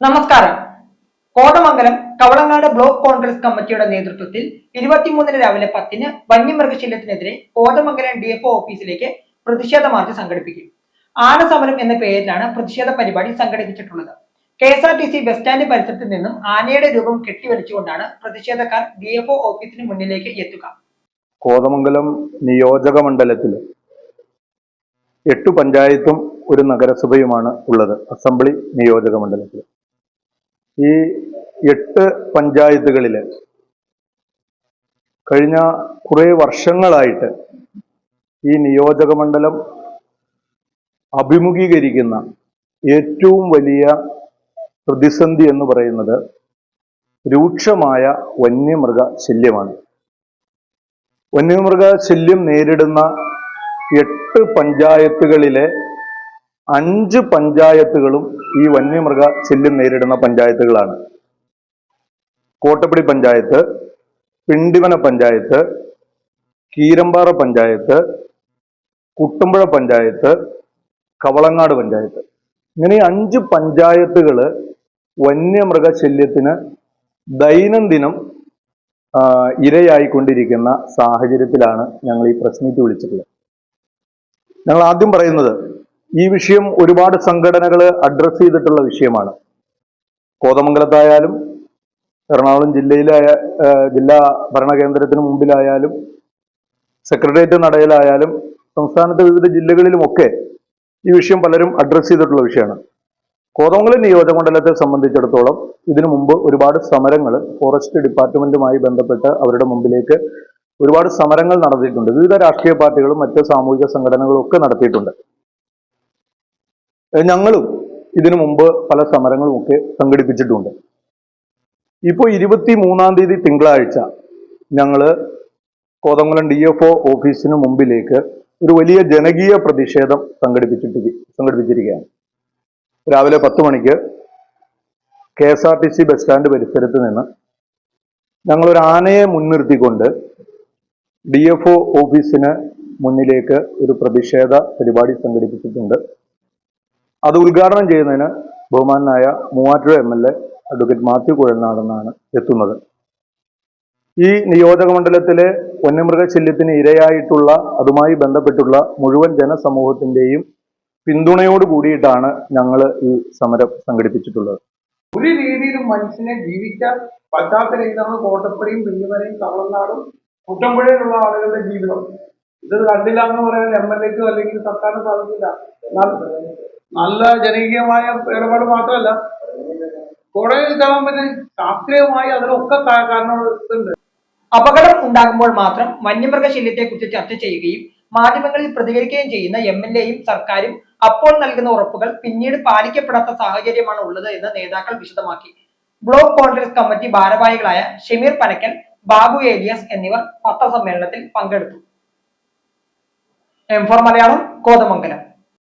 നമസ്കാരം. കോതമംഗലം കവളങ്ങാട് ബ്ലോക്ക് കോൺഗ്രസ് കമ്മിറ്റിയുടെ നേതൃത്വത്തിൽ 23 രാവിലെ 10 വന്യമൃഗശല്യത്തിനെതിരെ കോതമംഗലം DFO ഓഫീസിലേക്ക് പ്രതിഷേധ മാർച്ച് സംഘടിപ്പിക്കും. ആനസമരം എന്ന പേരിലാണ് പ്രതിഷേധ പരിപാടി സംഘടിപ്പിച്ചിട്ടുള്ളത്. KSRTC ബസ് സ്റ്റാൻഡ് പരിസരത്ത് നിന്നും ആനയുടെ രൂപം കെട്ടിവലിച്ചുകൊണ്ടാണ് പ്രതിഷേധക്കാർ DFO ഓഫീസിന് മുന്നിലേക്ക് എത്തുക. കോതമംഗലം നിയോജക മണ്ഡലത്തില് 8 പഞ്ചായത്തും ഒരു നഗരസഭയുമാണ് ഉള്ളത്. അസംബ്ലി നിയോജക മണ്ഡലത്തിൽ ഈ 8 പഞ്ചായത്തുകളില് കഴിഞ്ഞ കുറെ വർഷങ്ങളായിട്ട് ഈ നിയോജക മണ്ഡലം അഭിമുഖീകരിക്കുന്ന ഏറ്റവും വലിയ പ്രതിസന്ധി എന്ന് പറയുന്നത് രൂക്ഷമായ വന്യമൃഗ ശല്യമാണ്. വന്യമൃഗ ശല്യം നേരിടുന്ന 8 പഞ്ചായത്തുകളിലെ 5 പഞ്ചായത്തുകളും ഈ വന്യമൃഗ ശല്യം നേരിടുന്ന പഞ്ചായത്തുകളാണ്. കോട്ടപ്പടി പഞ്ചായത്ത്, പിണ്ടിവന പഞ്ചായത്ത്, കീരമ്പാറ പഞ്ചായത്ത്, കുട്ടമ്പുഴ പഞ്ചായത്ത്, കവളങ്ങാട് പഞ്ചായത്ത്. ഇങ്ങനെ 5 പഞ്ചായത്തുകള് വന്യമൃഗ ശല്യത്തിന് ദൈനംദിനം ഇരയായിക്കൊണ്ടിരിക്കുന്ന സാഹചര്യത്തിലാണ് ഞങ്ങൾ ഈ പ്രസ് മീറ്റ് വിളിച്ചിട്ടുള്ളത്. ഞങ്ങൾ ആദ്യം പറയുന്നത്, ഈ വിഷയം ഒരുപാട് സംഘടനകൾ അഡ്രസ് ചെയ്തിട്ടുള്ള വിഷയമാണ്. കോതമംഗലത്തായാലും എറണാകുളം ജില്ലാ ഭരണകേന്ദ്രത്തിന് മുമ്പിലായാലും സെക്രട്ടേറിയറ്റ് നടയിലായാലും സംസ്ഥാനത്തെ വിവിധ ജില്ലകളിലുമൊക്കെ ഈ വിഷയം പലരും അഡ്രസ് ചെയ്തിട്ടുള്ള വിഷയമാണ്. കോതമംഗലം നിയോജകമണ്ഡലത്തെ സംബന്ധിച്ചിടത്തോളം ഇതിനു മുമ്പ് ഒരുപാട് സമരങ്ങൾ ഫോറസ്റ്റ് ഡിപ്പാർട്ട്മെന്റുമായി ബന്ധപ്പെട്ട് അവരുടെ മുമ്പിലേക്ക് ഒരുപാട് സമരങ്ങൾ നടത്തിയിട്ടുണ്ട്. വിവിധ രാഷ്ട്രീയ പാർട്ടികളും മറ്റ് സാമൂഹിക സംഘടനകളും ഒക്കെ നടത്തിയിട്ടുണ്ട്. ഞങ്ങളും ഇതിനു മുമ്പ് പല സമരങ്ങളും ഒക്കെ സംഘടിപ്പിച്ചിട്ടുണ്ട്. ഇപ്പോൾ 23-ാം തീയതി തിങ്കളാഴ്ച ഞങ്ങള് കോതമംഗലം DFO ഓഫീസിന് മുമ്പിലേക്ക് ഒരു വലിയ ജനകീയ പ്രതിഷേധം സംഘടിപ്പിച്ചിരിക്കുകയാണ്. രാവിലെ 10 മണിക്ക് KSRTC ബസ് സ്റ്റാൻഡ് പരിസരത്ത് നിന്ന് ഞങ്ങളൊരു ആനയെ മുൻനിർത്തിക്കൊണ്ട് DFO ഓഫീസിന് മുന്നിലേക്ക് ഒരു പ്രതിഷേധ പരിപാടി സംഘടിപ്പിച്ചിട്ടുണ്ട്. അത് ഉദ്ഘാടനം ചെയ്യുന്നതിന് ബഹുമാനായ മൂവാറ്റുപുഴ MLA അഡ്വക്കേറ്റ് മാത്യു കുഴൽനാടനാണ് എത്തുന്നത്. ഈ നിയോജക മണ്ഡലത്തിലെ വന്യമൃഗശല്യത്തിന് ഇരയായിട്ടുള്ള അതുമായി ബന്ധപ്പെട്ടുള്ള മുഴുവൻ ജനസമൂഹത്തിന്റെയും പിന്തുണയോട് കൂടിയിട്ടാണ് ഞങ്ങൾ ഈ സമരം സംഘടിപ്പിച്ചിട്ടുള്ളത്. ഒരു രീതിയിലും മനുഷ്യനെ ജീവിക്കാൻ പറ്റാത്ത രീതിയിലാണ് കോട്ടപ്പടിയും പിന്നിവനയും കവളങ്ങാടും കുട്ടമ്പുഴയിലുള്ള ആളുകളുടെ ജീവിതം. ഇത് കണ്ടില്ല എന്ന് പറയാൻ MLAക്കോ അല്ലെങ്കിൽ സർക്കാരിന് സാധിക്കില്ല. എന്നാൽ നല്ല ജനകീയമായ ഇടപാട് മാത്രമല്ല, കുറെ ഗവൺമെന്റ് ശാസ്ത്രീയമായി അതിലൊക്കെ കാരണങ്ങളുണ്ട്. അപകടം ഉണ്ടാകുമ്പോൾ മാത്രം വന്യമൃഗശല്യത്തെ കുറിച്ച് ചർച്ച ചെയ്യുകയും മാധ്യമങ്ങളിൽ പ്രതികരിക്കുകയും ചെയ്യുന്ന MLAയും സർക്കാരും അപ്പോൾ നൽകുന്ന ഉറപ്പുകൾ പിന്നീട് പാലിക്കപ്പെടാത്ത സാഹചര്യമാണ് ഉള്ളത് എന്ന് നേതാക്കൾ വിശദമാക്കി. ബ്ലോക്ക് കോൺഗ്രസ് കമ്മിറ്റി ഭാരവാഹികളായ ഷമീർ പനക്കൽ, ബാബു ഏലിയാസ് എന്നിവർ പത്രസമ്മേളനത്തിൽ പങ്കെടുത്തു. M4 മലയാളം, കോതമംഗലം.